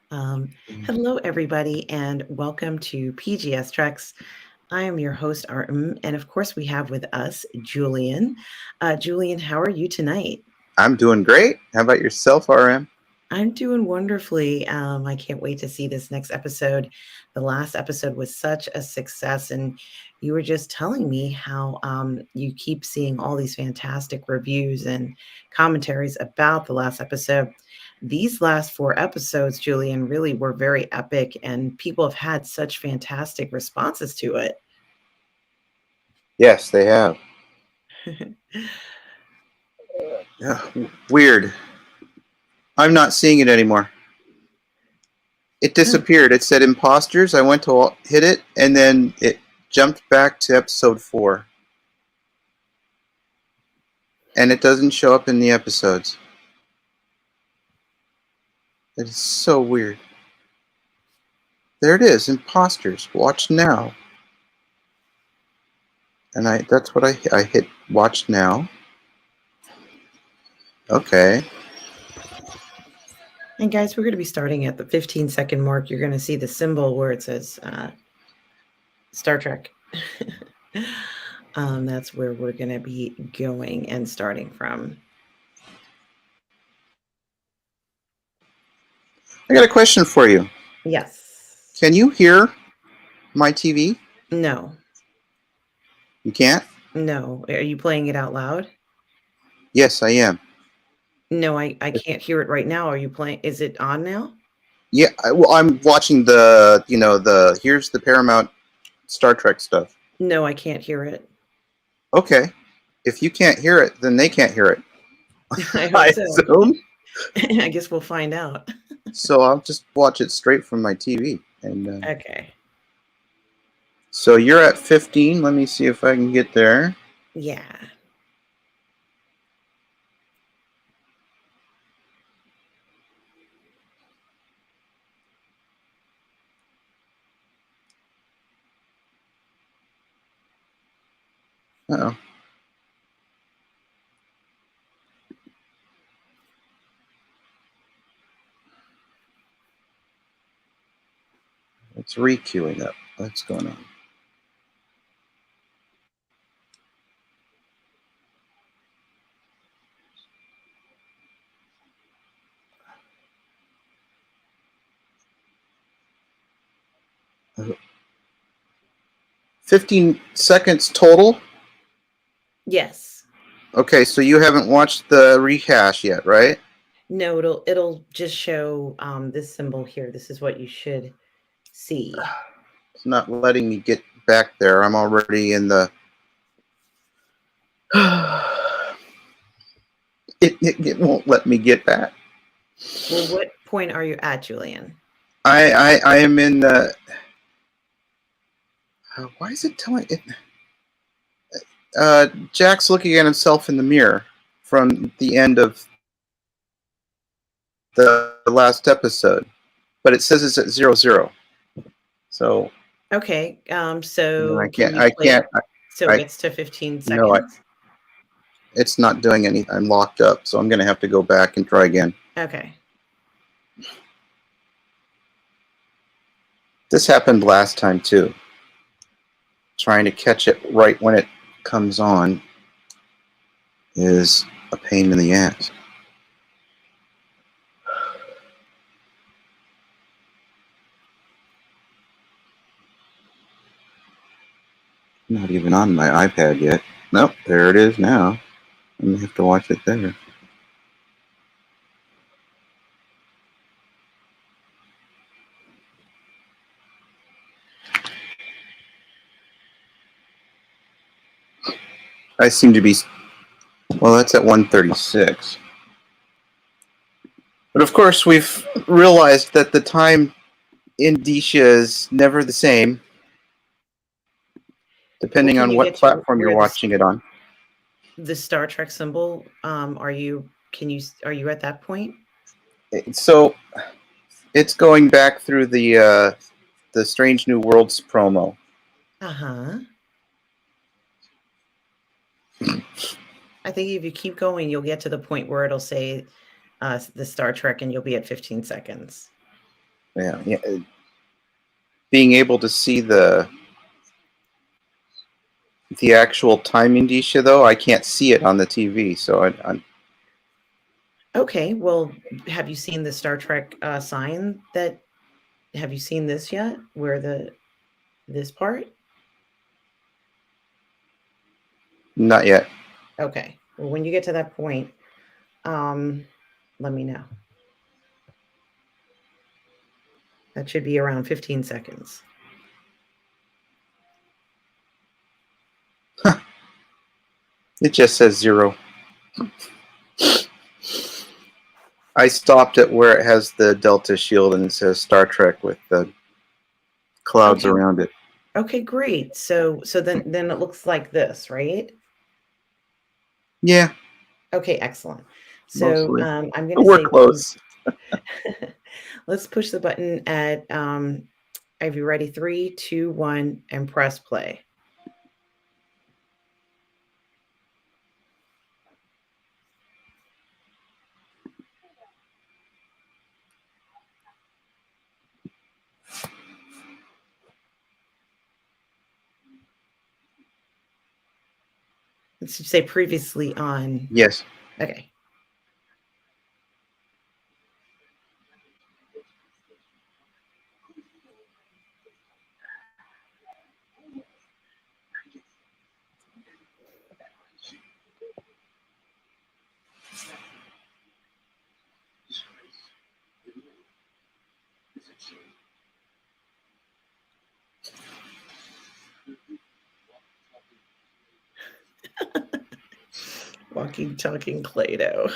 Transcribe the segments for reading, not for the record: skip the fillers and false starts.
Hello, everybody, and welcome to PGS Treks. I am your host, and of course, we have with us Julian. Julian, how are you tonight? I'm doing great. How about yourself, RM? I'm doing wonderfully. I can't wait to see this next episode. The last episode was such a success, and you were just telling me how you keep seeing all these fantastic reviews and commentaries about the last episode. These last four episodes, Julian, really were very epic, and people have had such fantastic responses to it. Yes, they have. Yeah, weird. I'm not seeing it anymore. It disappeared. It said imposters. I went to hit it, and then it jumped back to episode 4. And it doesn't show up in the episodes. It is so weird. There it is, imposters. Watch now. And that's what I hit watch now. Okay. And guys, we're going to be starting at the 15-second mark. You're going to see the symbol where it says Star Trek. That's where we're going to be going and starting from. I got a question for you. Yes. Can you hear my TV? No. You can't? No. Are you playing it out loud? Yes, I am. No, I can't hear it right now. Are you playing? Is it on now? Yeah, well, I'm watching here's the Paramount Star Trek stuff. No, I can't hear it. Okay. If you can't hear it, then they can't hear it. I hope so. assume. I guess we'll find out. So I'll just watch it straight from my TV. And Okay. So you're at 15. Let me see if I can get there. Yeah. Uh-oh. It's re-queuing up. What's going on? Uh, 15 seconds total? Yes. Okay, so you haven't watched the rehash yet, right? No, it'll just show this symbol here. This is what you should see. It's not letting me get back there. I'm already in the... it won't let me get back. Well, what point are you at, Julian? I am in the... why is it telling it? Jack's looking at himself in the mirror from the end of the last episode, but it says it's at 0-0. So okay, so I can't. So it's to 15 seconds. No, it's not doing anything. I'm locked up, so I'm going to have to go back and try again. Okay. This happened last time too. Trying to catch it right when it comes on is a pain in the ass. Not even on my iPad yet. Nope, there it is now. I'm going to have to watch it there. I seem to be... Well, that's at 1:36. But of course, we've realized that the time in Disha is never the same, depending on what platform you're watching it on. The Star Trek symbol, are you at that point? So it's going back through the Strange New Worlds promo. Uh-huh. I think if you keep going, you'll get to the point where it'll say the Star Trek, and you'll be at 15 seconds. Yeah. Being able to see the actual time indicia, though, I can't see it on the TV. So I'm Okay, well, have you seen the Star Trek sign that? Have you seen this yet? Where this part? not yet. Okay. Well, when you get to that point, let me know. That should be around 15 seconds. It just says 0. I stopped at where it has the Delta shield and it says Star Trek with the clouds Okay. around it. Okay, great. So then it looks like this, right? Yeah, Okay, excellent. So mostly. I'm going But to we're say close. let's push the button at are you ready? 3, 2, 1, and press play. Let's say previously on. Yes. Okay. Walking, talking Play-Doh.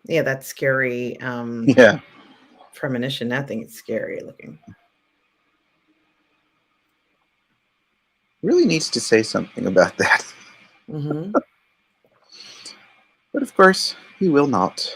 Yeah, that's scary. Yeah. Premonition. I think it's scary looking. Really needs to say something about that. Mm-hmm. But of course, he will not.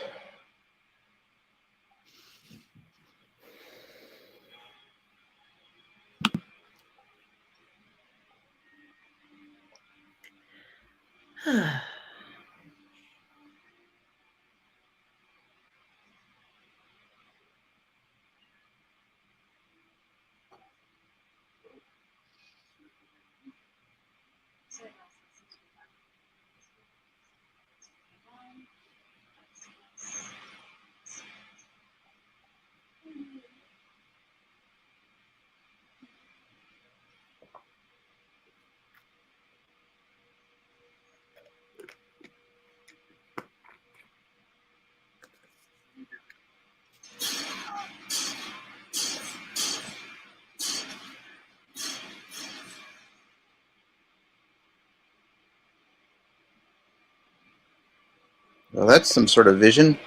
Well, that's some sort of vision.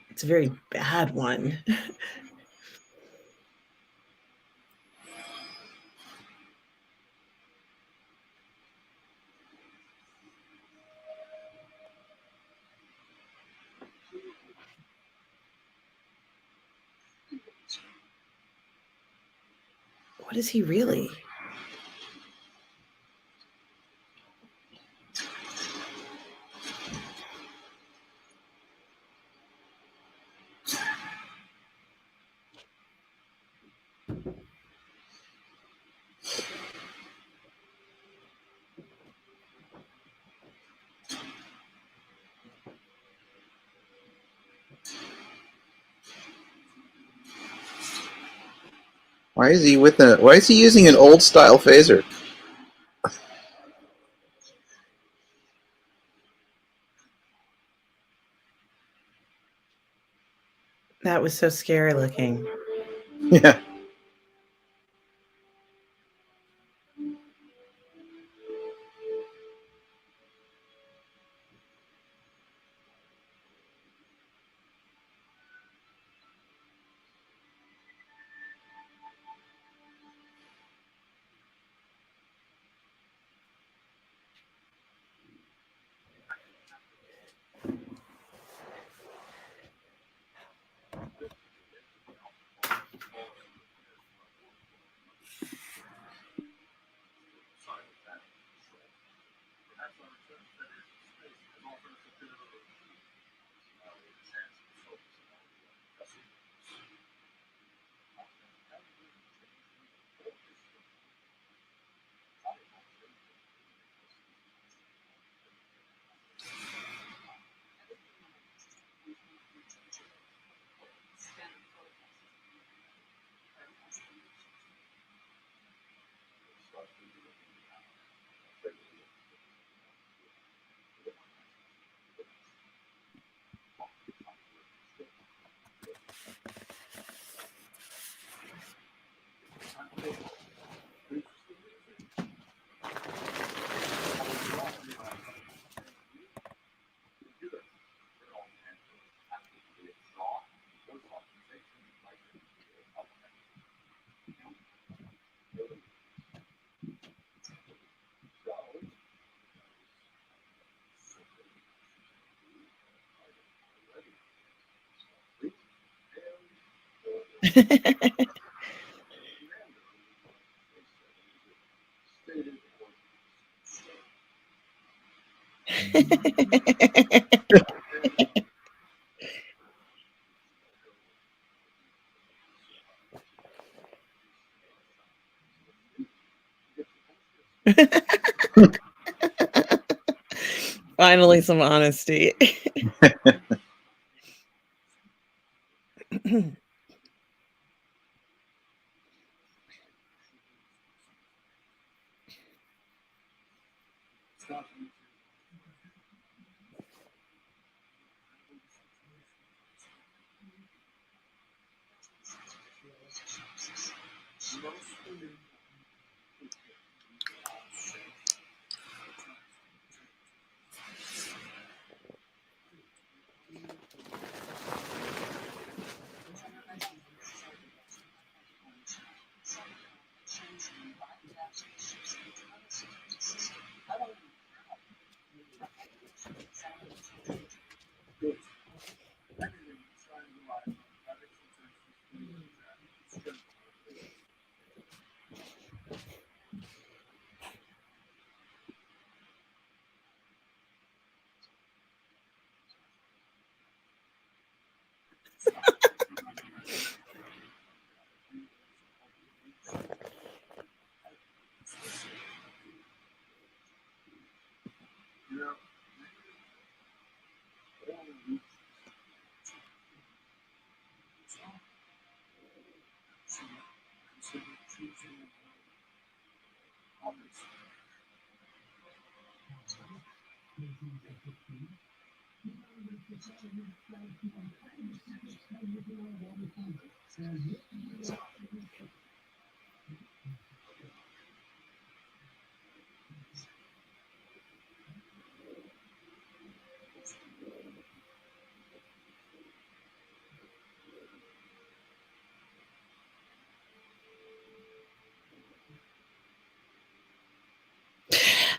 It's a very bad one. What is he really? Why is he using an old style phaser? That was so scary looking. Yeah. Finally, some honesty.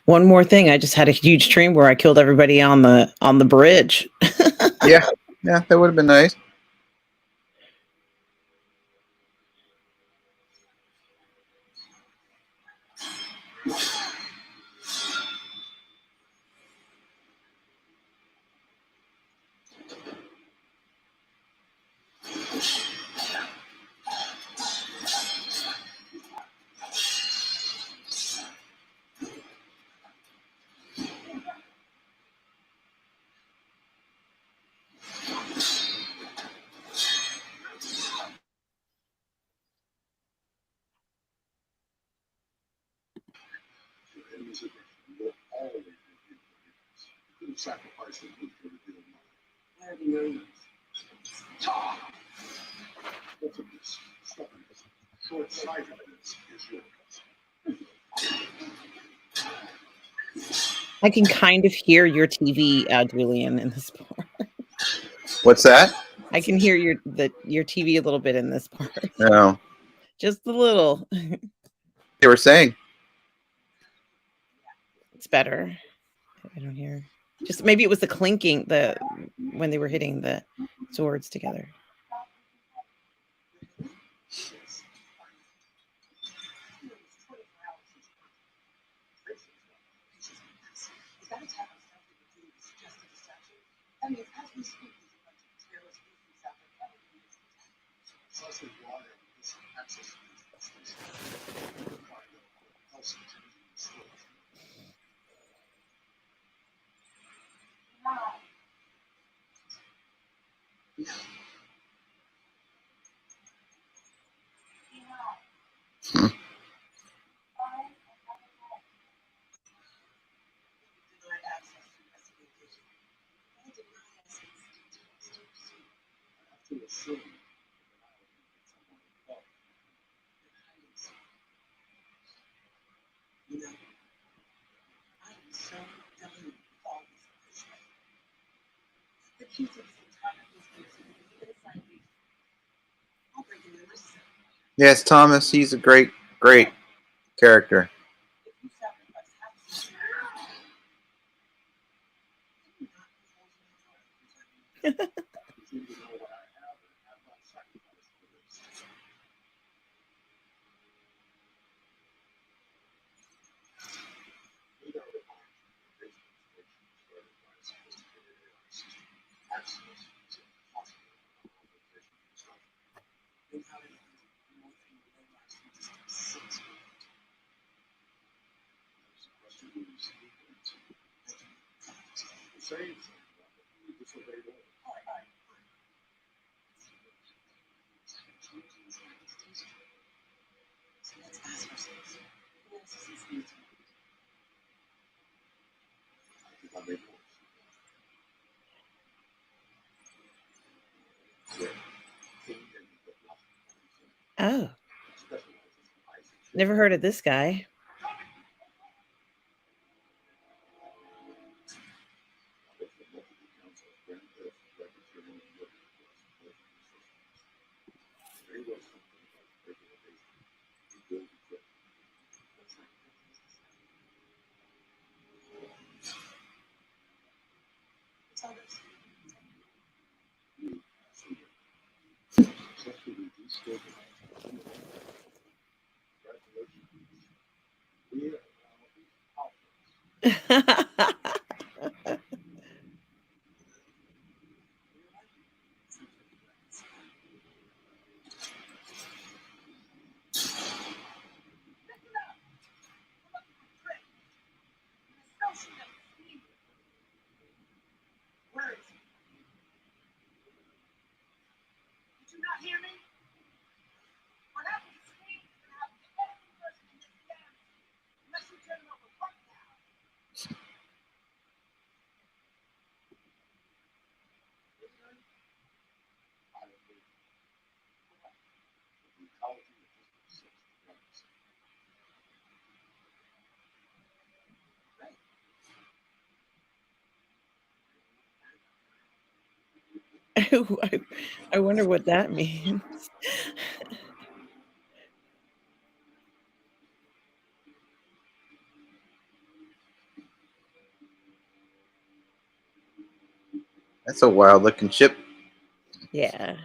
One more thing, I just had a huge stream where I killed everybody on the bridge. Yeah, that would have been nice. I can kind of hear your TV, Julian, in this part. What's that? I can hear your TV a little bit in this part. No. Just a little. They were saying. It's better. I don't hear. Just maybe it was the clinking when they were hitting the swords together. Yes, Thomas. He's a great character. Oh, never heard of this guy. I wonder what that means. That's a wild looking ship. Yeah.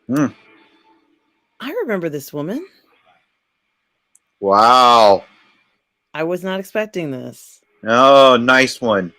Hmm. I remember this woman. Wow. I was not expecting this. Oh, nice one.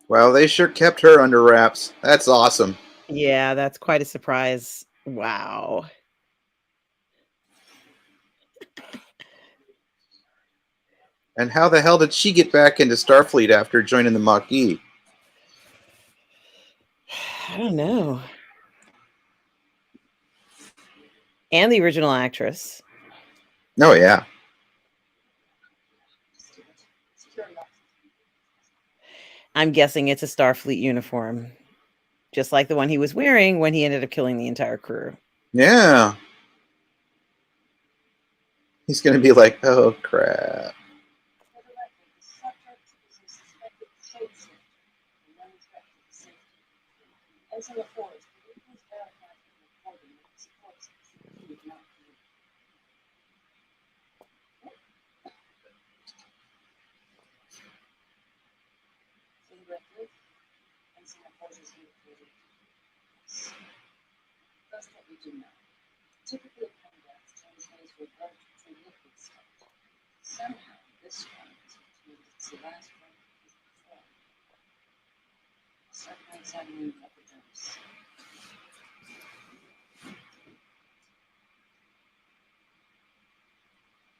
Well, they sure kept her under wraps. That's awesome. Yeah, that's quite a surprise. Wow. And how the hell did she get back into Starfleet after joining the Maquis? I don't know. And the original actress. Oh, yeah. I'm guessing it's a Starfleet uniform, just like the one he was wearing when he ended up killing the entire crew. Yeah. He's going to be like, oh, crap.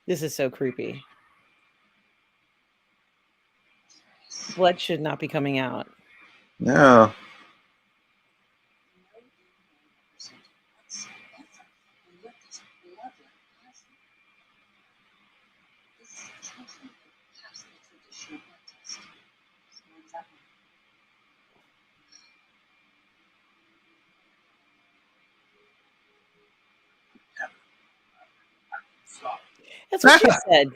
This is so creepy. Blood should not be coming out. No. That's what she said.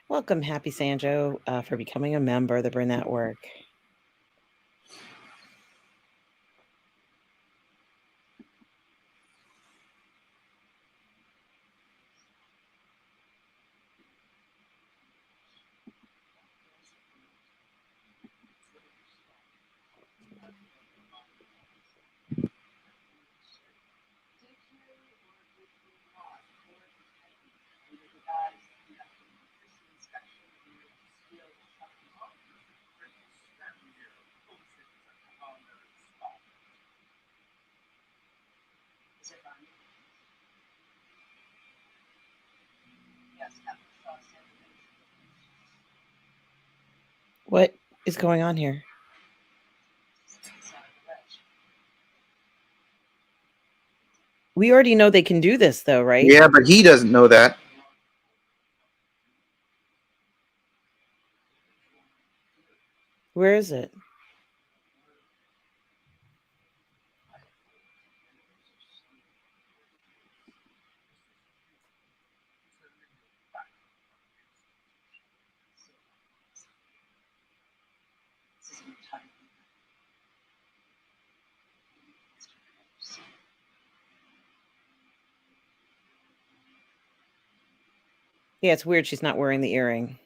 Welcome, Happy Sanjo, for becoming a member of the Burnettwork. What is going on here? We already know they can do this, though, right? Yeah, but he doesn't know that. Where is it? Yeah, it's weird she's not wearing the earring.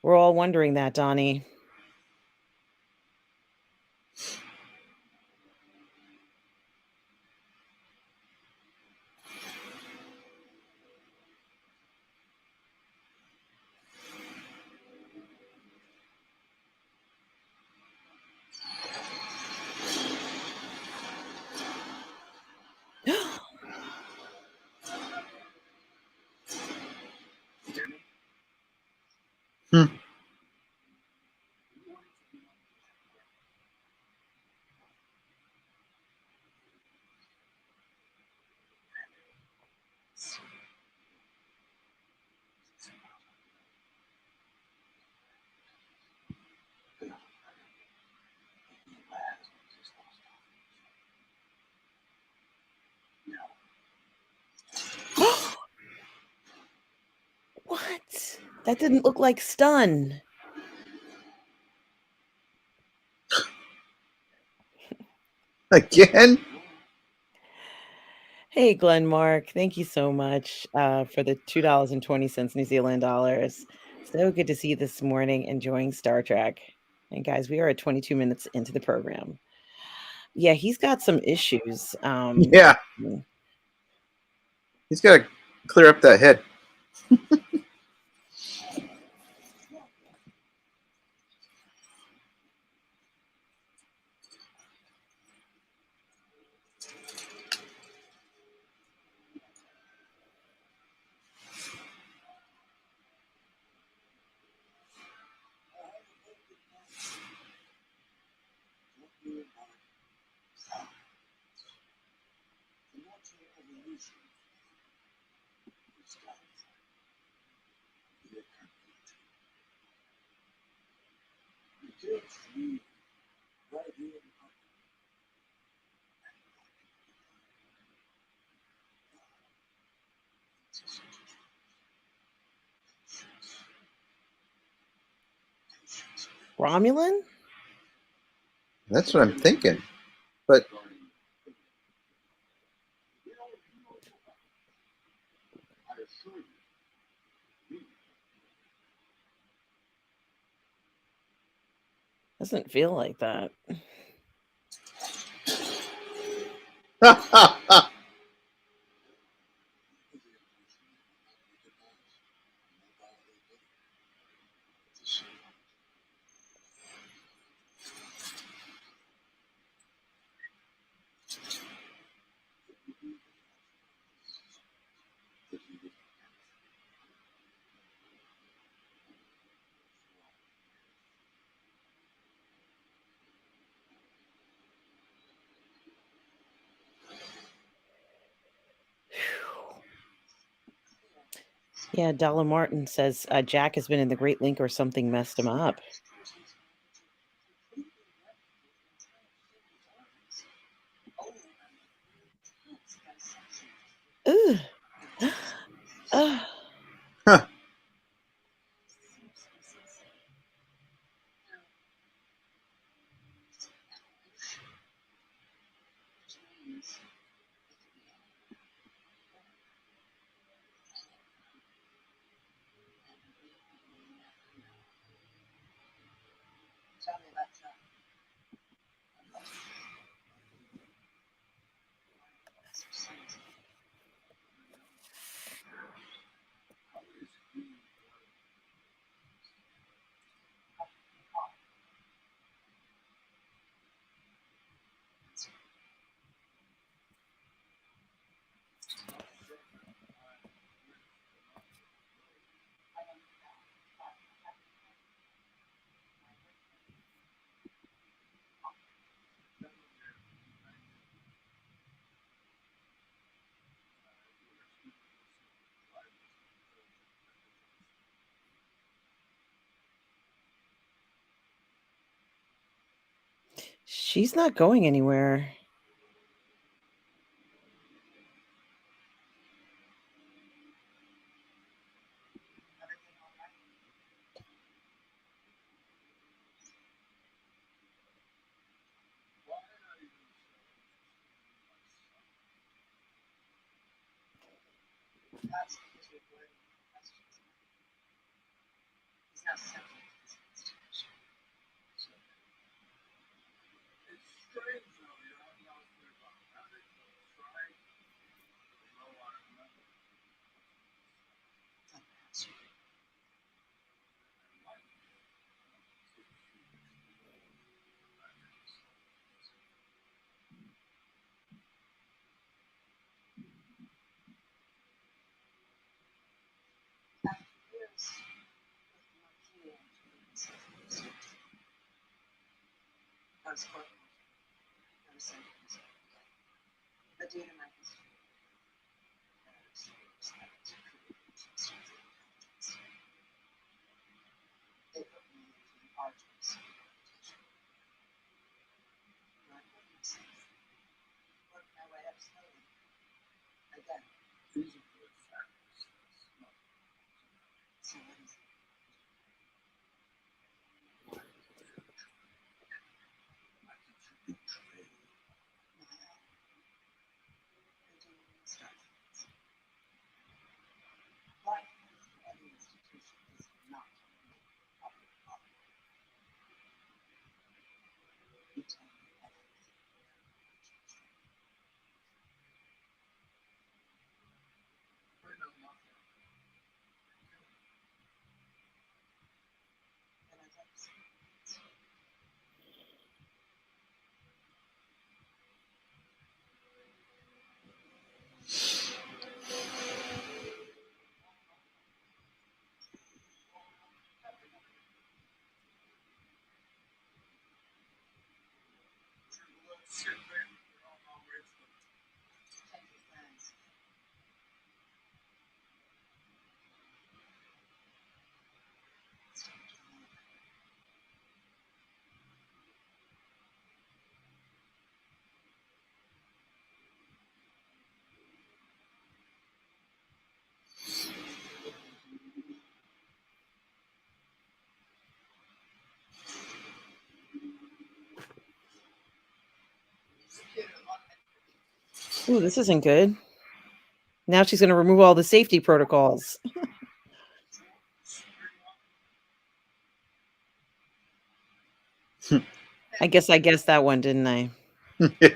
We're all wondering that, Donnie. Hmm. What? That didn't look like stun. Again? Hey, Glenn Mark, thank you so much for the $2.20 New Zealand dollars. So good to see you this morning enjoying Star Trek. And guys, we are at 22 minutes into the program. Yeah, he's got some issues. Yeah. He's got to clear up that head. Romulan? That's what I'm thinking. But Doesn't feel like that. Yeah, Dalla Martin says Jack has been in the Great Link or something messed him up. Ugh. Ugh. huh. She's not going anywhere. Ooh, this isn't good. Now she's going to remove all the safety protocols. I guess I guessed that one, didn't I? Yeah.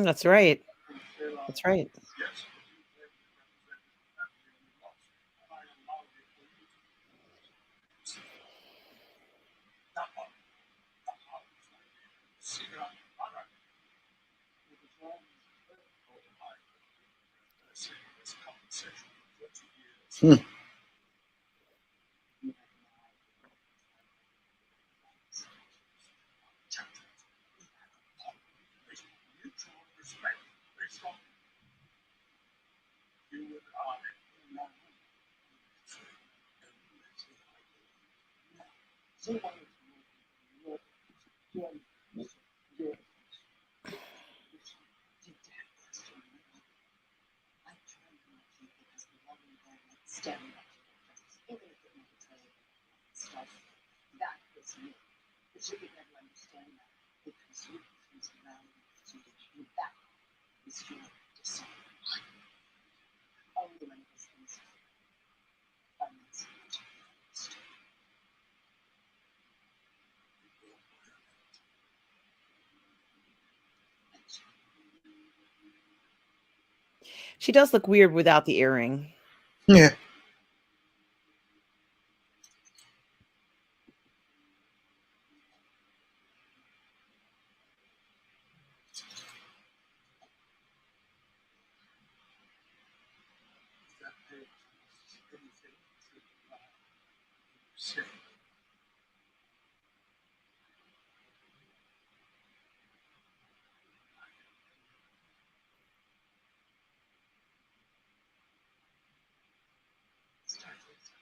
That's right. That's right. Hmm. She does look weird without the earring. Yeah.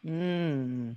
Mm.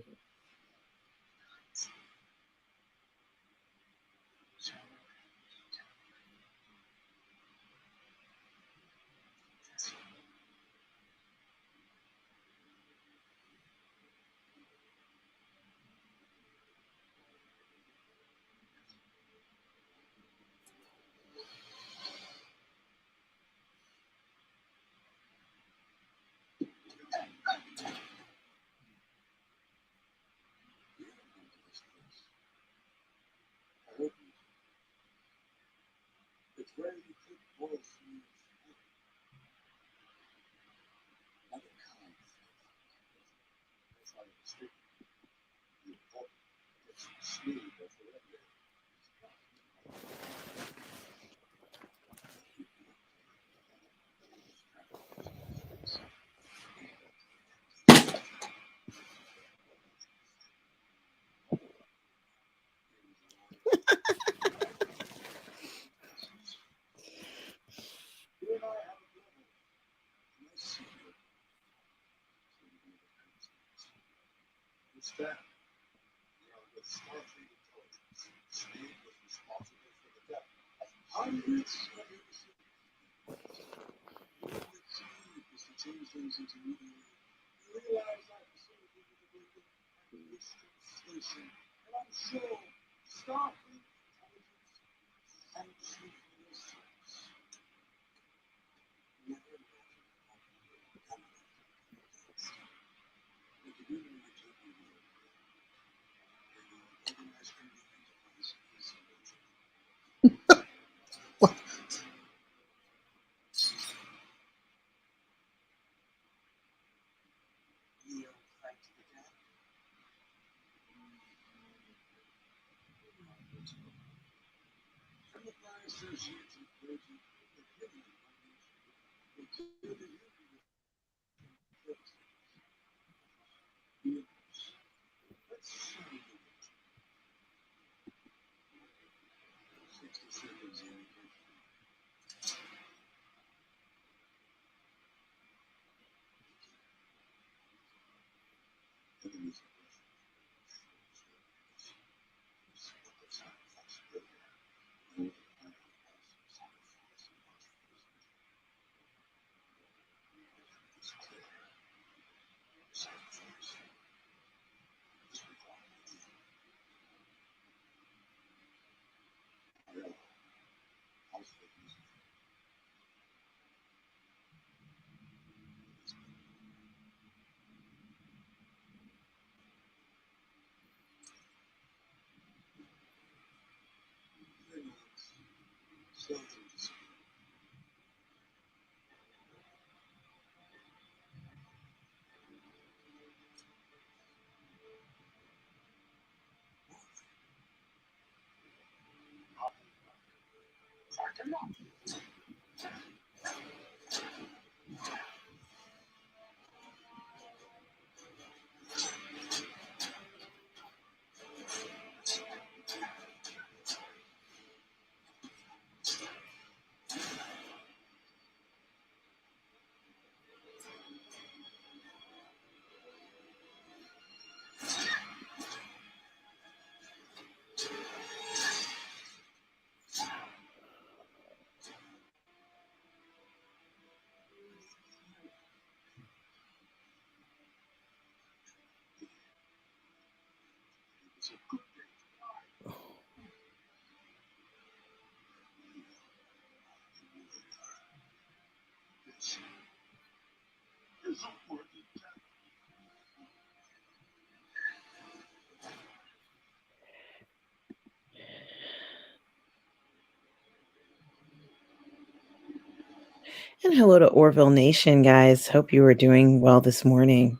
And hello to Orville Nation, guys. Hope you are doing well this morning.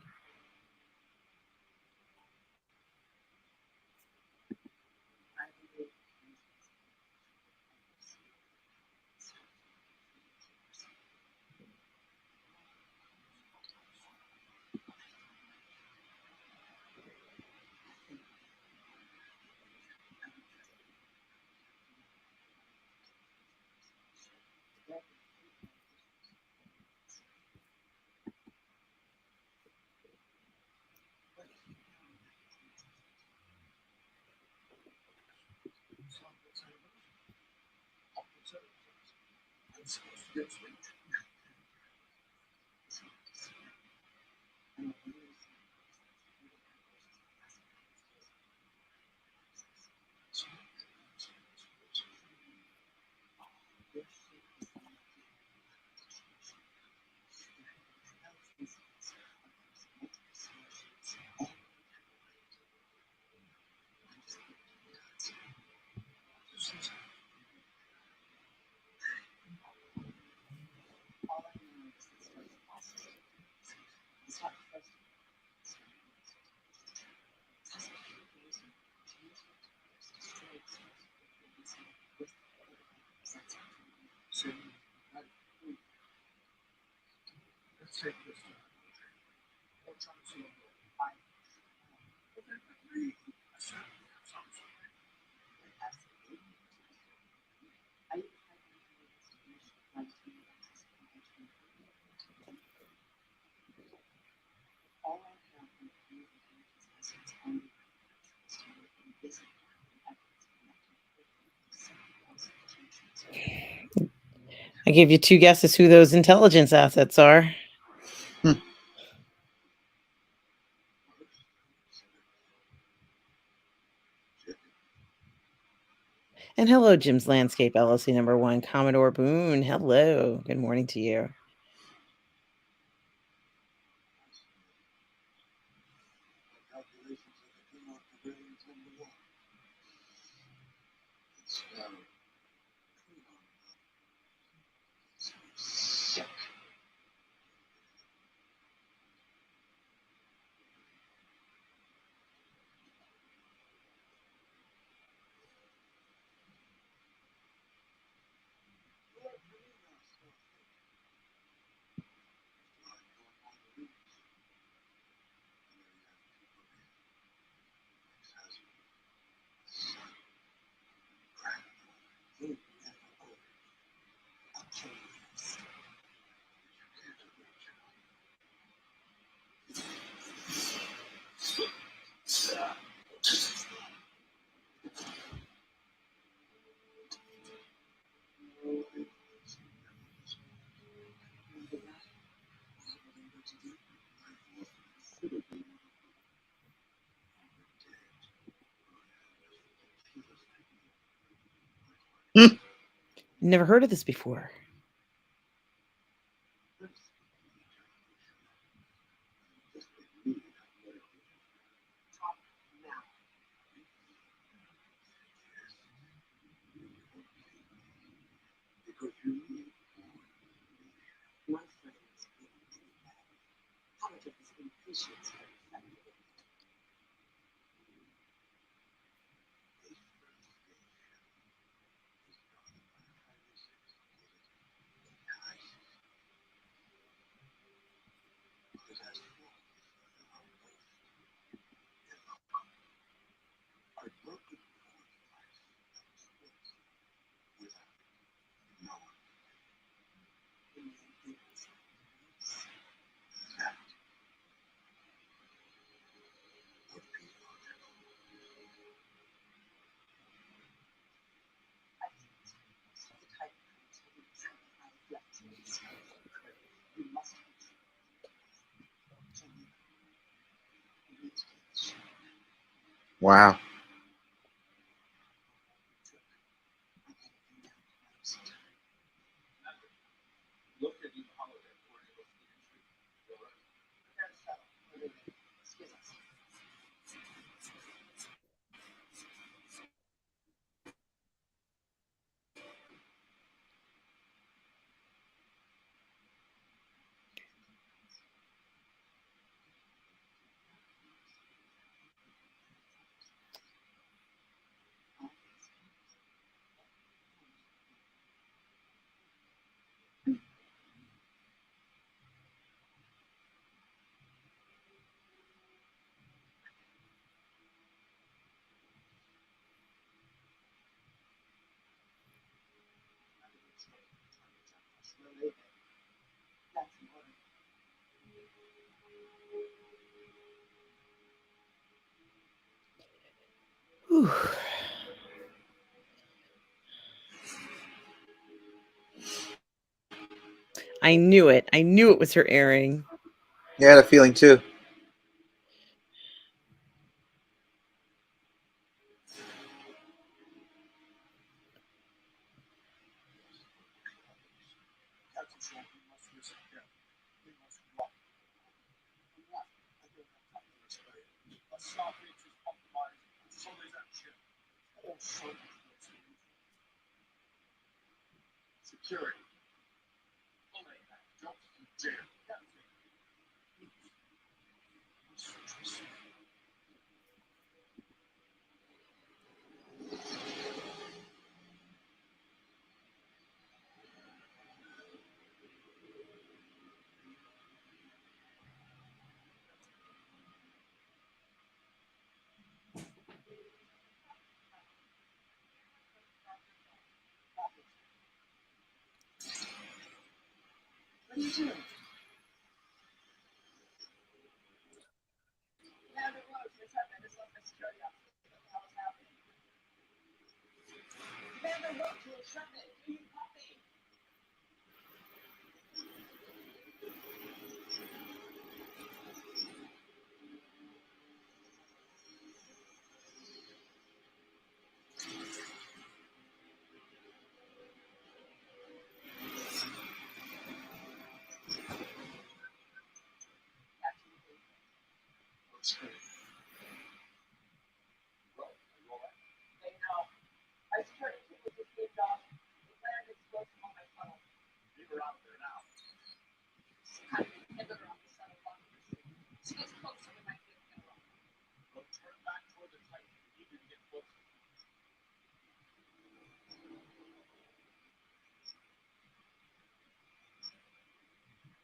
I gave you 2 guesses who those intelligence assets are. And hello, Jim's Landscape LLC number 1, Commodore Boone. Hello. Good morning to you. Never heard of this before. Wow. Whew. I knew it. I knew it was her airing. Yeah, I had a feeling too. Security. Don't you dare. What are you doing?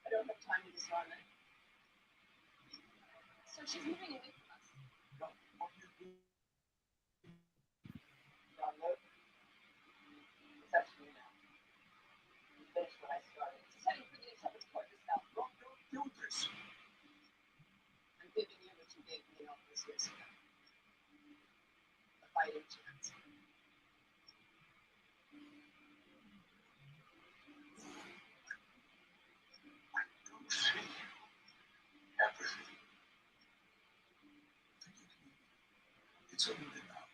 I don't have time to decide that. So she's moving away from us. No, what you do? It's up to you now. You finish what I started. It's setting for the intelligence part yourself. Don't do this. I'm giving you what you gave me all those years ago. A fighting chance. I don't see everything. It's over now.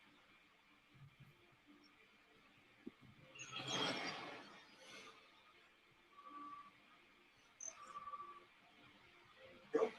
Go.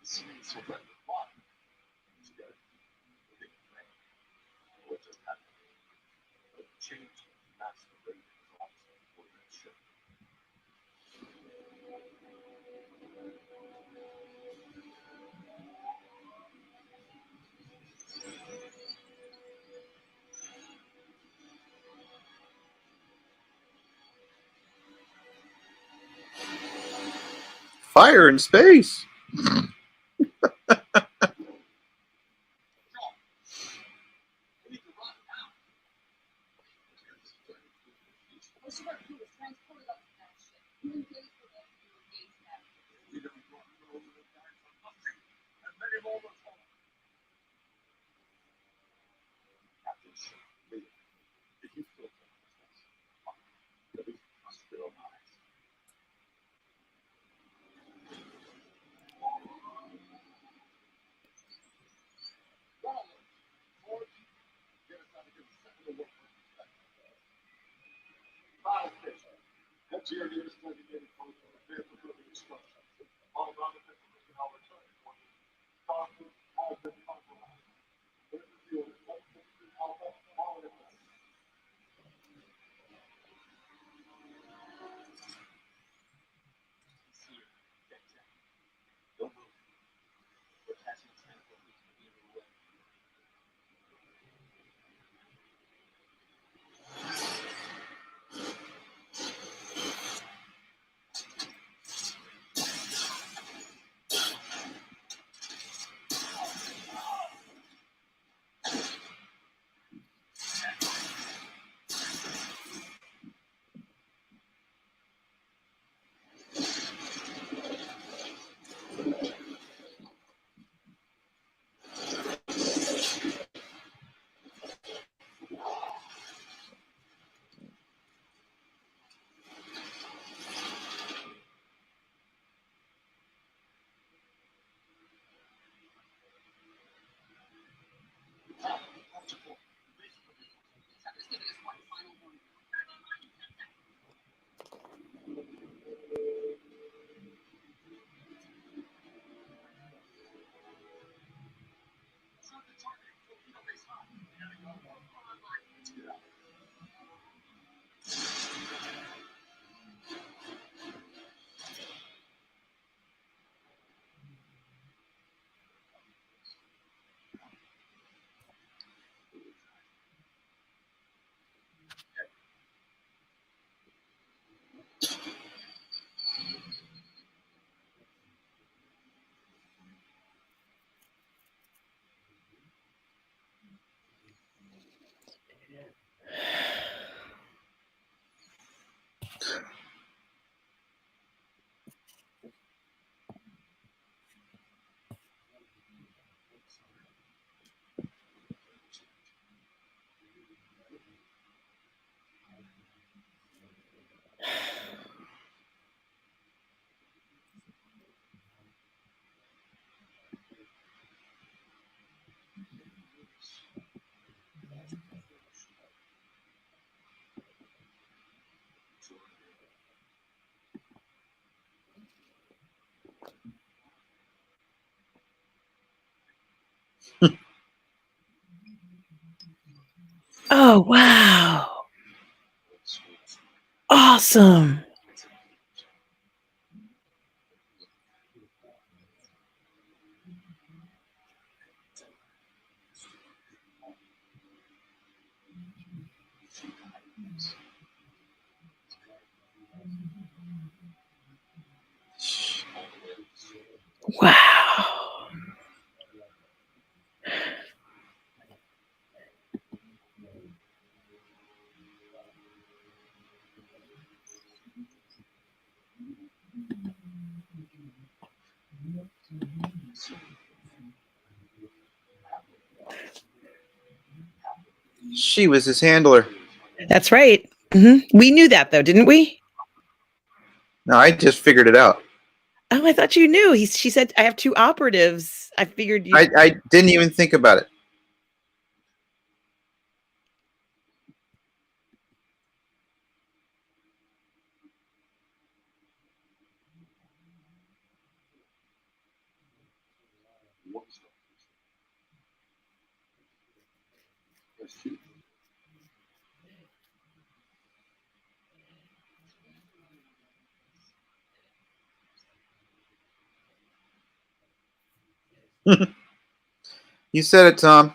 So that the plot is good. What just happened? A change in master rate drops for that ship. Fire in space. Most of our crew was transported up to that ship. You engaged with them, you engaged them. We don't want to go over the guys for nothing. And many more were told. Captain Ship, leave. If you still think this, at least trust your own eyes. Head to your nearest designated post for vehicle building instructions. All non-defensive personnel return for you. Doctor has been compromised. This is your Alpha now in effect. Don't move. Oh, wow. Awesome. Wow. She was his handler. That's right. We knew that, though, didn't we? No, I just figured it out. Oh, I thought you knew. She said, I have 2 operatives. I figured you... I didn't even think about it. You said it, Tom.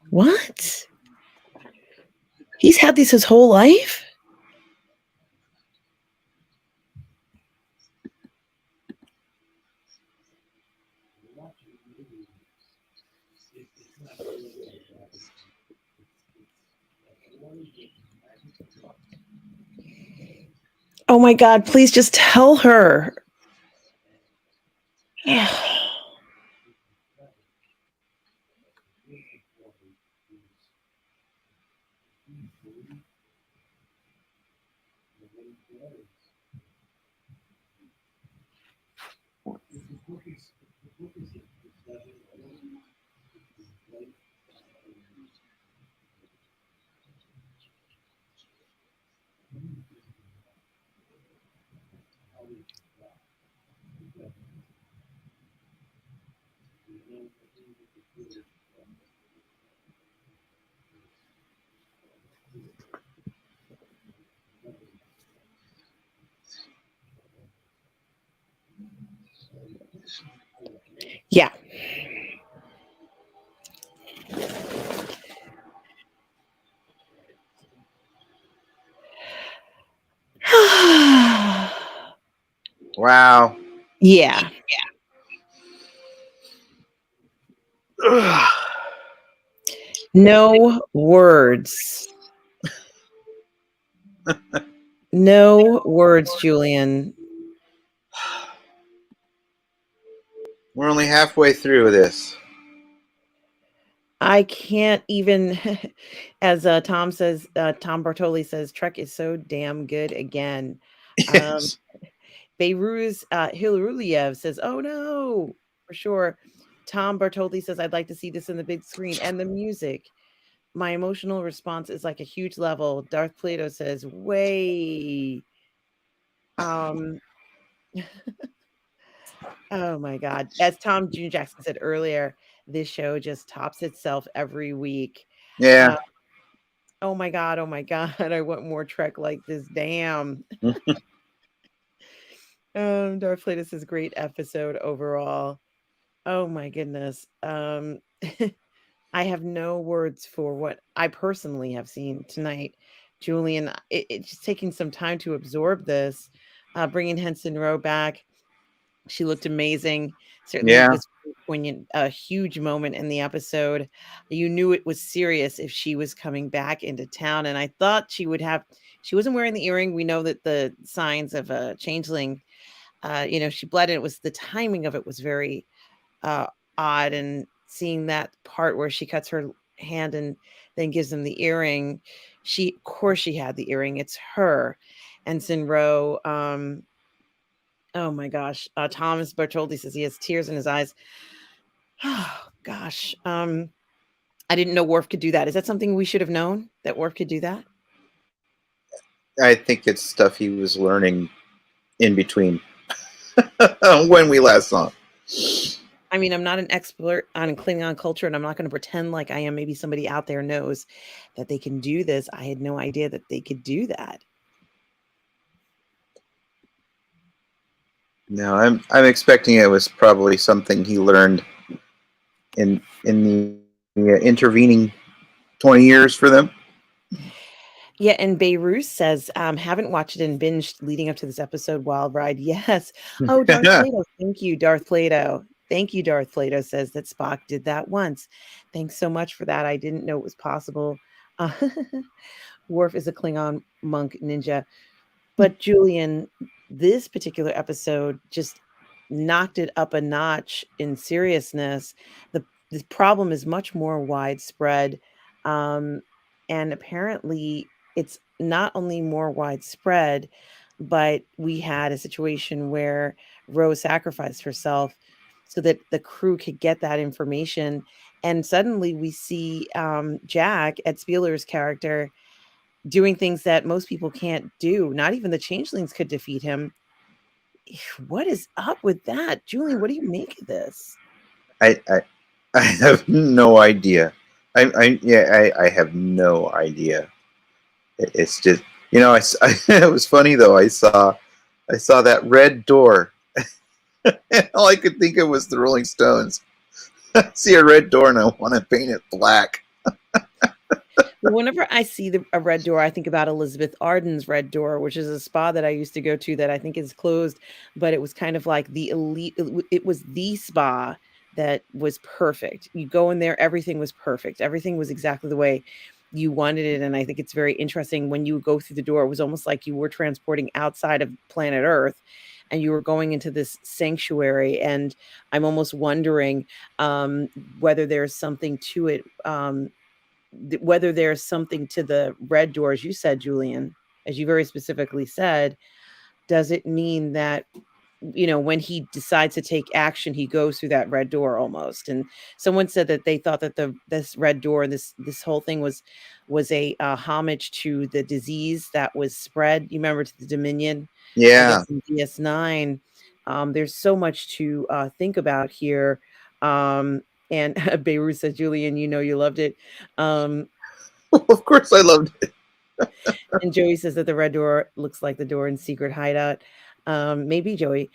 What? He's had these his whole life? Oh my God, please just tell her. Yeah. Wow. Yeah. No words. No words, Julian. We're only halfway through this. I can't even, as Tom says, Tom Bartoli says, Trek is so damn good again. Beiruz Hilruliev says, oh no, for sure. Tom Bartoli says, I'd like to see this in the big screen and the music. My emotional response is like a huge level. Darth Plato says, way. Oh my God. As Tom June Jackson said earlier, this show just tops itself every week. Yeah. Oh my God. Oh my God. I want more Trek like this. Damn. Darth Plato says, great episode overall. Oh my goodness. I have no words for what I personally have seen tonight. Julian, it's just taking some time to absorb this. Bringing Henson Rowe back. She looked amazing. Certainly Yeah. was poignant, a huge moment in the episode. You knew it was serious if she was coming back into town. And I thought she wasn't wearing the earring. We know that the signs of a changeling, she bled, and it was the timing of it was very odd, and seeing that part where she cuts her hand and then gives him the earring. Of course she had the earring. It's her. And Sinro, oh my gosh, Thomas Bertoldi says he has tears in his eyes. Oh gosh, I didn't know Worf could do that. Is that something we should have known, that Worf could do that? I think it's stuff he was learning in between when we last saw him. I mean, I'm not an expert on Klingon culture, and I'm not going to pretend like I am. Maybe somebody out there knows that they can do this. I had no idea that they could do that. No, I'm expecting it was probably something he learned in the intervening 20 years for them. Yeah, and Beirut says, haven't watched it and binged leading up to this episode. Wild Ride. Yes. Oh, Darth Plato. Thank you, Darth Plato. Thank you, Darth Plato says that Spock did that once. Thanks so much for that. I didn't know it was possible. Worf is a Klingon monk ninja. But Julian, this particular episode just knocked it up a notch in seriousness. The problem is much more widespread. And apparently it's not only more widespread, but we had a situation where Rose sacrificed herself so that the crew could get that information. And suddenly we see Jack, Ed Spieler's character, doing things that most people can't do. Not even the changelings could defeat him. What is up with that? Julian, what do you make of this? I have no idea. I have no idea. It's just, you know, it was funny though. I saw that red door. And all I could think of was the Rolling Stones. I see a red door and I want to paint it black. Whenever I see a red door, I think about Elizabeth Arden's Red Door, which is a spa that I used to go to that I think is closed, but it was kind of like the elite. It was the spa that was perfect. You go in there, everything was perfect. Everything was exactly the way you wanted it. And I think it's very interesting when you go through the door, it was almost like you were transporting outside of planet Earth and you were going into this sanctuary. And I'm almost wondering whether there's something to it, whether there's something to the red door, as you said, Julian, as you very specifically said. Does it mean that, you know, when he decides to take action, he goes through that red door almost? And someone said that they thought that this red door and this whole thing was a homage to the disease that was spread. You remember, to the Dominion? Yeah. In DS9. There's so much to think about here. And Beirut said, Julian, you know, you loved it. Of course I loved it. And Joey says that the red door looks like the door in Secret Hideout. Maybe, Joey.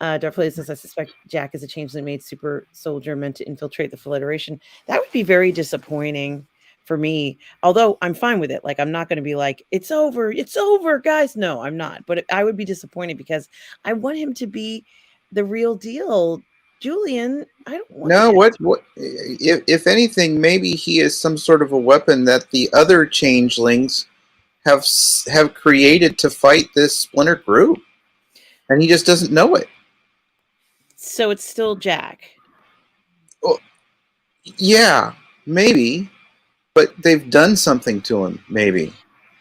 Darth Plagueis says, I suspect Jack is a changeling made super soldier meant to infiltrate the Federation. That would be very disappointing for me. Although I'm fine with it. Like, I'm not going to be like, it's over, guys. No, I'm not. But I would be disappointed because I want him to be the real deal. Julian, I don't want No, Jack. what if anything, maybe he is some sort of a weapon that the other changelings have created to fight this splinter group, and he just doesn't know it. So it's still Jack. Well, yeah, maybe, but they've done something to him. Maybe.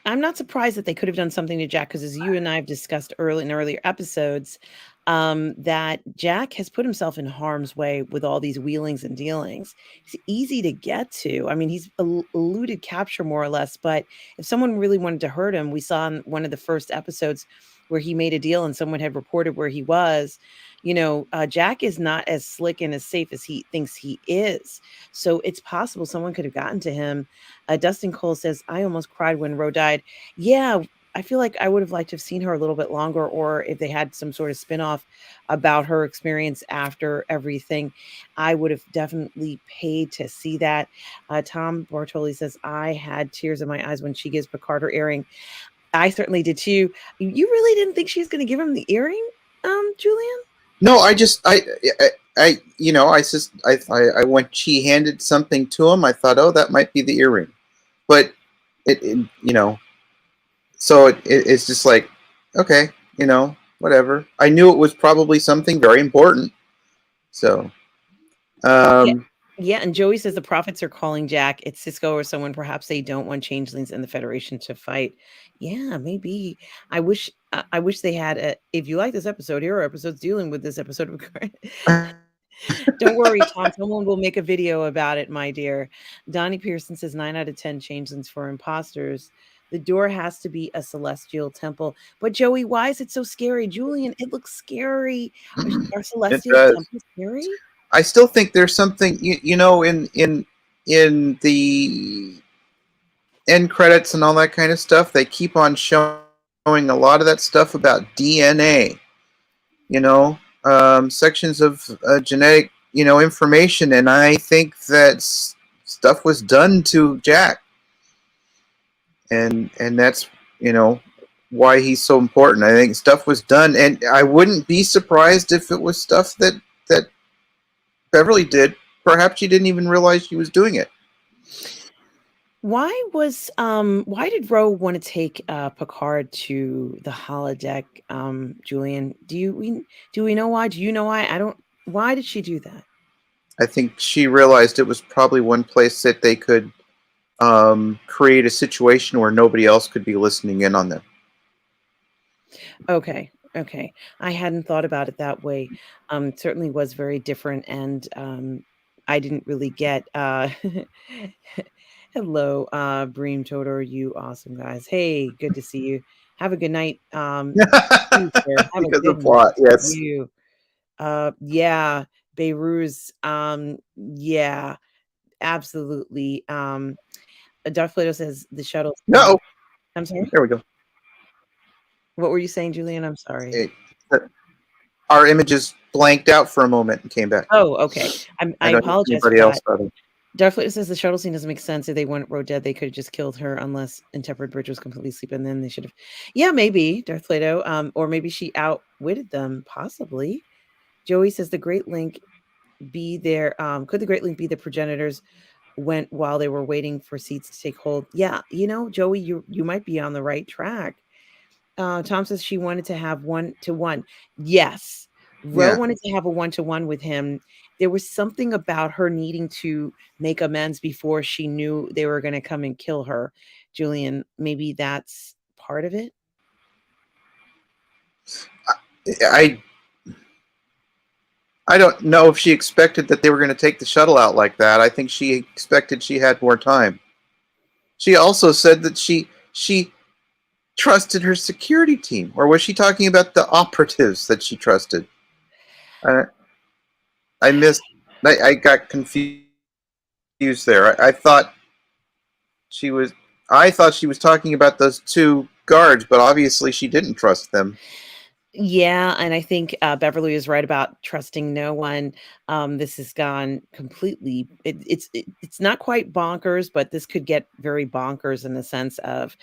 I'm not surprised that they could have done something to Jack, because as you and I have discussed in earlier episodes, that Jack has put himself in harm's way with all these wheelings and dealings. He's easy to get to. I mean, he's eluded capture more or less, but if someone really wanted to hurt him, we saw in one of the first episodes where he made a deal and someone had reported where he was. You know, Jack is not as slick and as safe as he thinks he is. So it's possible someone could have gotten to him. Dustin Cole says, I almost cried when Ro died. Yeah, I feel like I would have liked to have seen her a little bit longer, or if they had some sort of spinoff about her experience after everything, I would have definitely paid to see that. Tom Bartoli says, I had tears in my eyes when she gives Picard her earring. I certainly did too. You really didn't think she was going to give him the earring, Julian? No, when she handed something to him, I thought, oh, that might be the earring, but so it's just like, okay, whatever. I knew it was probably something very important. So Yeah, and Joey says the prophets are calling Jack. It's Cisco or someone. Perhaps they don't want changelings and the Federation to fight. Yeah, maybe. I wish they had a. If you like this episode, here are episodes dealing with this episode. Don't worry, Tom. Someone will make a video about it, my dear. Donnie Pearson says 9 out of 10 changelings for imposters. The door has to be a celestial temple. But Joey, why is it so scary? Julian, it looks scary. Are It celestial does. temples scary? I still think there's something, in the end credits and all that kind of stuff. They keep on showing a lot of that stuff about DNA. Sections of genetic, information, and I think that stuff was done to Jack, and that's why he's so important. I think stuff was done, and I wouldn't be surprised if it was stuff that Beverly did. Perhaps she didn't even realize she was doing it. Why did Ro want to take Picard to the holodeck, Julian? Do we know why? Do you know why? Why did she do that? I think she realized it was probably one place that they could create a situation where nobody else could be listening in on them. Okay. I hadn't thought about it that way. It certainly was very different, and I didn't really get hello, Bream Todor, you awesome guys. Hey, good to see you. Have a good night. You, sir. Have a Because good of plot, night. yes. You. Yeah, Beirut's yeah, absolutely. Darth Plato says the shuttle. No. I'm sorry. There we go. What were you saying, Julian? I'm sorry. Our images blanked out for a moment and came back. Oh, okay. I apologize for that. Darth Plato says the shuttle scene doesn't make sense. If they weren't Ro dead, they could have just killed her unless Intemperate Bridge was completely asleep, and then they should have. Yeah, maybe Darth Plato. Or maybe she outwitted them. Possibly. Joey says the Great Link be there. Could the Great Link be the progenitors went while they were waiting for seats to take hold? Yeah, Joey, you might be on the right track. Tom says she wanted to have 1-to-1. Yes. Ro wanted to have a 1-to-1 with him. There was something about her needing to make amends before she knew they were going to come and kill her. Julian, maybe that's part of it. I don't know if she expected that they were going to take the shuttle out like that. I think she expected she had more time. She also said that she trusted her security team, or was she talking about the operatives that she trusted? I missed. I got confused there. I thought she was talking about those two guards, but obviously she didn't trust them. Yeah, and I think Beverly is right about trusting no one. This has gone completely. It's not quite bonkers, but this could get very bonkers in the sense of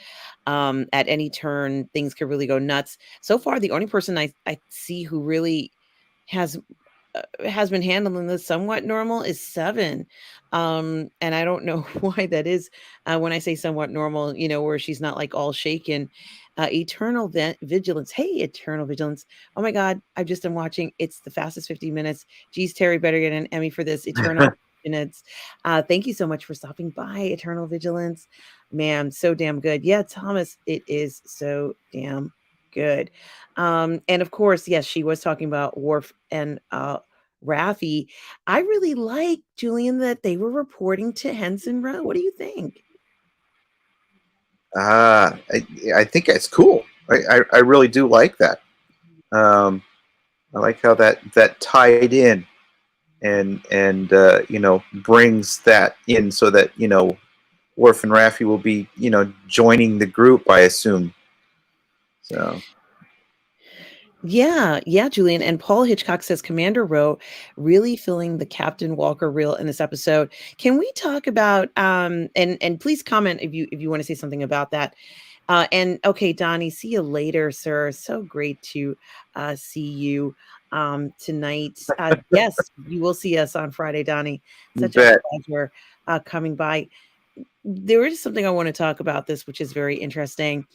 at any turn things could really go nuts. So far, the only person I see who really has been handling this somewhat normal is Seven. And I don't know why that is. When I say somewhat normal, where she's not like all shaken. Eternal Vigilance. Hey, Eternal Vigilance. Oh my God, I've just been watching. It's the fastest 50 minutes. Geez, Terry better get an Emmy for this. Eternal Vigilance. Thank you so much for stopping by, Eternal Vigilance. Man, so damn good. Yeah, Thomas, it is so damn good. And of course, yes, she was talking about Worf and Raffi. I really like, Julian, that they were reporting to Henson Row. What do you think? I think it's cool. I really do like that. I like how that tied in and brings that in so that Worf and Raffi will be joining the group, I assume. So yeah, Julian. And Paul Hitchcock says Commander Rowe really filling the Captain Walker reel in this episode. Can we talk about and please comment if you want to say something about that. And okay, Donnie, see you later, sir. So great to see you tonight. Yes, you will see us on Friday, Donnie. Such a pleasure coming by. There is something I want to talk about this, which is very interesting.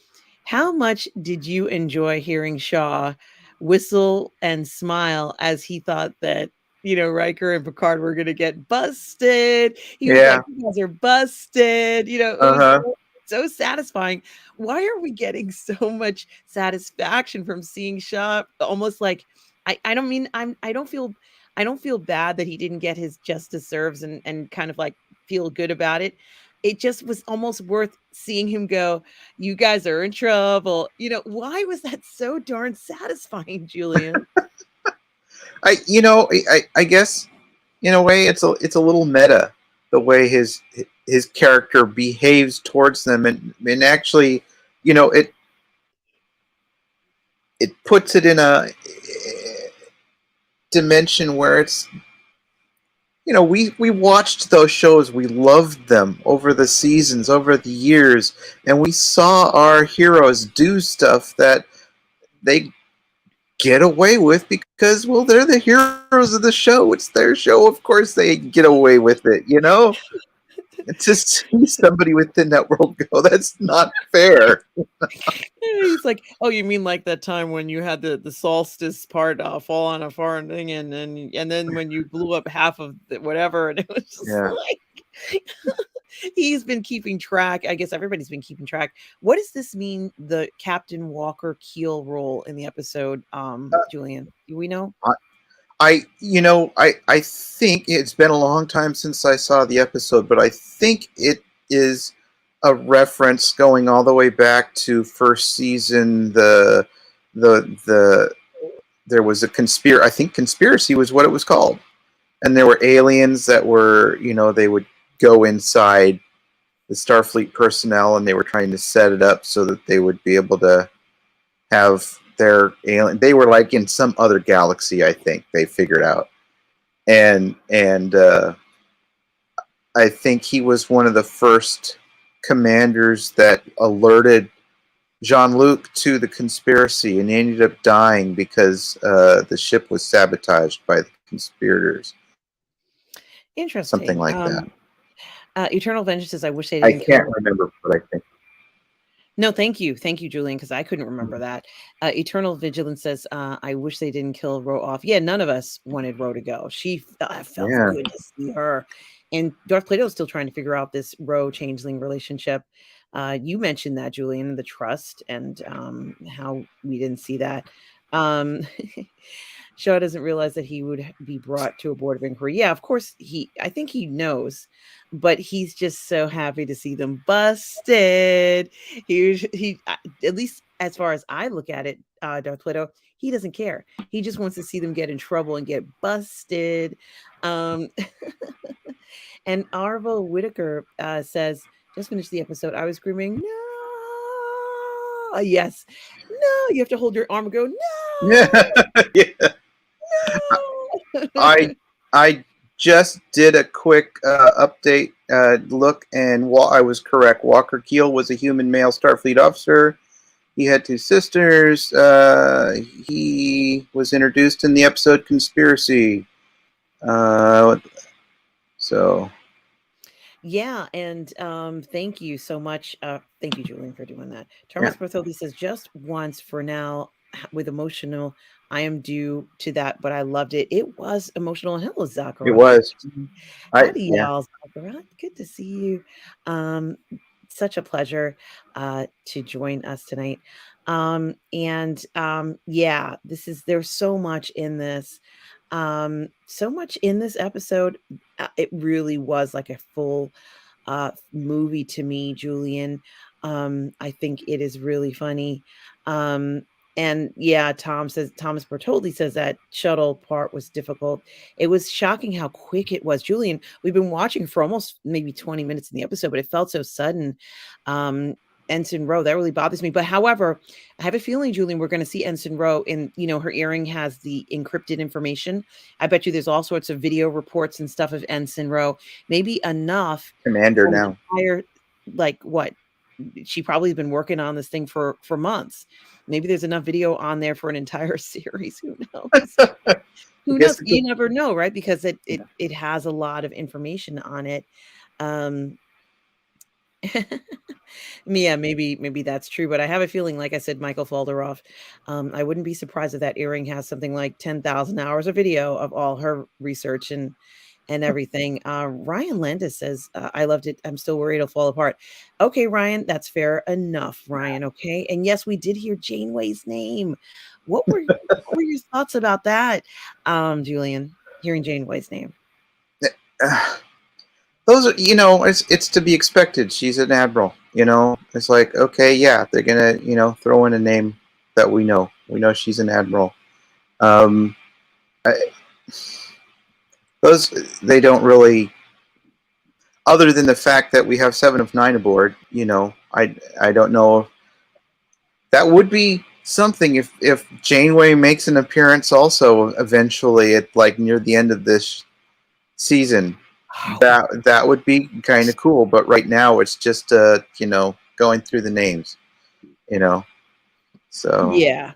How much did you enjoy hearing Shaw whistle and smile as he thought that Riker and Picard were gonna get busted. He was Yeah. like, "You guys are busted." It was Uh-huh. so satisfying. Why are we getting so much satisfaction from seeing Shaw? Almost like I don't mean I don't feel bad that he didn't get his just deserves and kind of like feel good about it. It just was almost worth seeing him go, "You guys are in trouble." Why was that so darn satisfying, Julian? I guess in a way it's a little meta the way his character behaves towards them, and actually, it puts it in a dimension where it's, we watched those shows, we loved them over the seasons, over the years, and we saw our heroes do stuff that they get away with because, well, they're the heroes of the show. It's their show. Of course they get away with it, It's just see somebody within that world go, that's not fair. He's like, "Oh, you mean like that time when you had the solstice part fall on a foreign thing, and then when you blew up half of whatever," and it was just Yeah. like he's been keeping track. I guess everybody's been keeping track. What does this mean? The Captain Walker Keel role in the episode, Julian? Do we know? I think it's been a long time since I saw the episode, but I think it is a reference going all the way back to first season. The there was a conspiracy. I think conspiracy was what it was called, and there were aliens that were, they would go inside the Starfleet personnel, and they were trying to set it up so that they would be able to have their alien. They were like in some other galaxy, I think they figured out, and I think he was one of the first commanders that alerted Jean-Luc to the conspiracy, and he ended up dying because the ship was sabotaged by the conspirators. Interesting. Something like that. Eternal Vengeance says, "I wish they I didn't can't kill." remember, but I think. No, thank you, Julian, because I couldn't remember that. Eternal Vigilance says, "I wish they didn't kill Ro off." Yeah, none of us wanted Ro to go. I felt Yeah. good to see her, and Darth Plato is still trying to figure out this Ro changeling relationship. You mentioned that, Julian, the trust, and how we didn't see that. Um, Shaw doesn't realize that he would be brought to a board of inquiry. Yeah, of course I think he knows, but he's just so happy to see them busted. He at least as far as I look at it, Darth Plato, he doesn't care. He just wants to see them get in trouble and get busted. Um, and Arvo Whitaker says, "Just finished the episode. I was screaming, no!" Yes, no. You have to hold your arm and go, no. Yeah. I just did a quick update look, and I was correct. Walker Keel was a human male Starfleet officer. He had 2 sisters. He was introduced in the episode Conspiracy. So. Yeah, and thank you so much. Thank you, Julian, for doing that. Thomas Bertholdi says, "Just once for now with emotional. I am due to that, but I loved it. It was emotional." And hello, Zachary. It was. Howdy, y'all. Zachary. Good to see you. Such a pleasure to join us tonight. Yeah, there's so much in this. So much in this episode. It really was like a full movie to me, Julian. I think it is really funny. And yeah, Thomas Bertoldi says that shuttle part was difficult. It was shocking how quick it was. Julian, we've been watching for almost maybe 20 minutes in the episode, but it felt so sudden. Ensign Ro, that really bothers me. But however, I have a feeling, Julian, we're going to see Ensign Ro in, her earring has the encrypted information. I bet you there's all sorts of video reports and stuff of Ensign Ro. Maybe enough. Commander now. Like what? She probably has been working on this thing for months. Maybe there's enough video on there for an entire series. Who knows? Who knows? You never know, right? Because it has a lot of information on it. Yeah, maybe that's true, but I have a feeling, like I said, Michael Falderoff, I wouldn't be surprised if that earring has something like 10,000 hours of video of all her research and everything. Ryan Landis says, I loved it. I'm still worried it'll fall apart. Okay, Ryan, that's fair enough, Ryan. Okay. And yes, we did hear Janeway's name. What were your thoughts about that, Julian, hearing Janeway's name? Those are, it's to be expected. She's an admiral. It's like, okay, yeah, they're gonna, throw in a name that we know. We know she's an admiral. I, those they don't really, other than the fact that we have 7 of 9 aboard. I don't know. That would be something if Janeway makes an appearance also eventually at like near the end of this season. Oh, That would be kind of cool, but right now it's just going through the names, so yeah.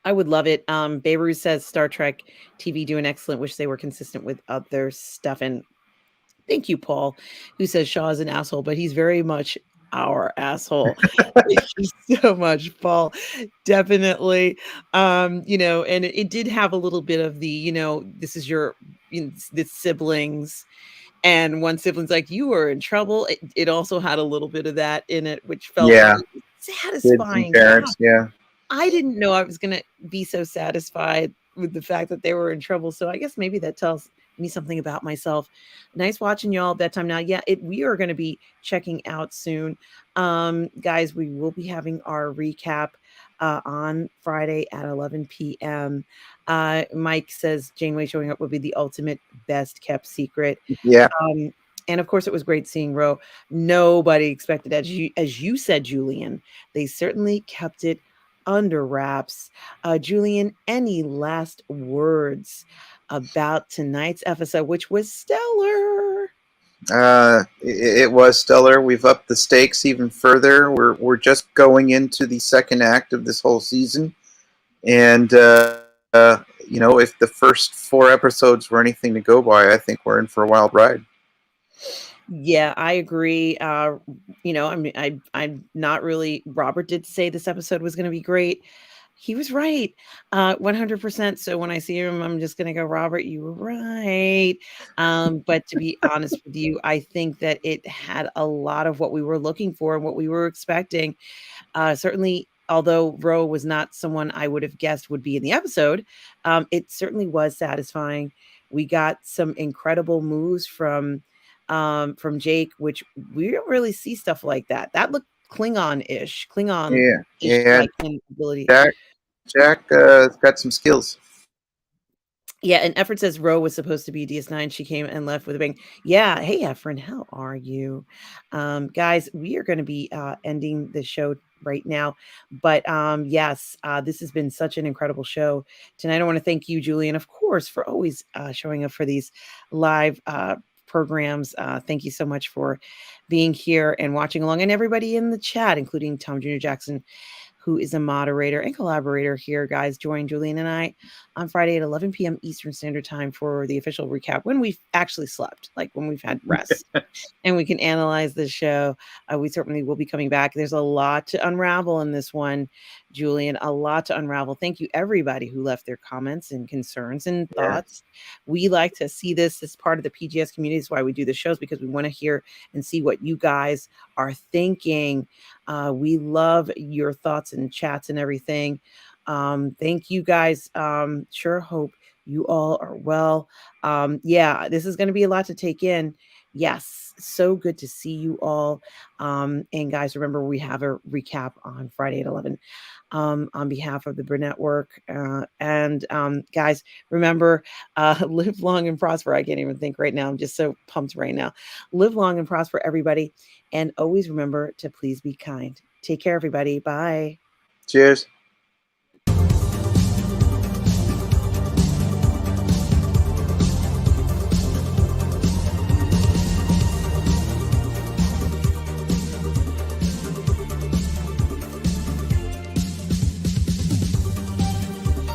I would love it. Beirut says Star Trek TV doing excellent. Wish they were consistent with other stuff. And thank you, Paul, who says Shaw is an asshole, but he's very much our asshole. Thank you so much, Paul. Definitely. And it did have a little bit of the, this is your the siblings. And one sibling's like, you were in trouble. It also had a little bit of that in it, which felt yeah, kids and satisfying. parents, yeah. I didn't know I was gonna be so satisfied with the fact that they were in trouble. So I guess maybe that tells me something about myself. Nice watching y'all. Bedtime now. Yeah, we are gonna be checking out soon. Guys, we will be having our recap on Friday at 11 p.m. Mike says Janeway showing up would be the ultimate best kept secret. Yeah. And of course, it was great seeing Ro. Nobody expected, as you said, Julian. They certainly kept it under wraps. Julian, any last words about tonight's episode, which was stellar? It was stellar. We've upped the stakes even further. We're just going into the second act of this whole season, and if the first 4 episodes were anything to go by, I think we're in for a wild ride. Yeah, I agree. I mean, I'm not really. Robert did say this episode was going to be great. He was right, 100%. So when I see him, I'm just going to go, Robert, you were right. But to be honest with you, I think that it had a lot of what we were looking for and what we were expecting. Certainly, although Ro was not someone I would have guessed would be in the episode, it certainly was satisfying. We got some incredible moves from Jake, which we don't really see stuff like that. That looked Klingon-ish, Yeah. like ability. Jack got some skills. Yeah, and Effort says Ro was supposed to be DS9. She came and left with a bang. Yeah, hey Efren, how are you? Guys, we are going to be ending the show right now. But yes, this has been such an incredible show tonight. I want to thank you, Julian, of course, for always showing up for these live programs. Thank you so much for being here and watching along, and everybody in the chat, including Tom Jr. Jackson, who is a moderator and collaborator here. Guys, join Julian and I on Friday at 11 p.m. Eastern Standard Time for the official recap when we've actually slept, like when we've had rest, and we can analyze the show. We certainly will be coming back. There's a lot to unravel in this one, Julian, a lot to unravel. Thank you, everybody who left their comments and concerns and thoughts. We like to see this as part of the PGS community. That's why we do the shows, because we want to hear and see what you guys are thinking. We love your thoughts and chats and everything. Thank you guys. Sure hope you all are well. Yeah, this is going to be a lot to take in. Yes, so good to see you all. And guys, remember, we have a recap on Friday at 11 on behalf of the Burnettwork. And guys, remember, live long and prosper. I can't even think right now. I'm just so pumped right now. Live long and prosper, everybody. And always remember to please be kind. Take care, everybody. Bye. Cheers.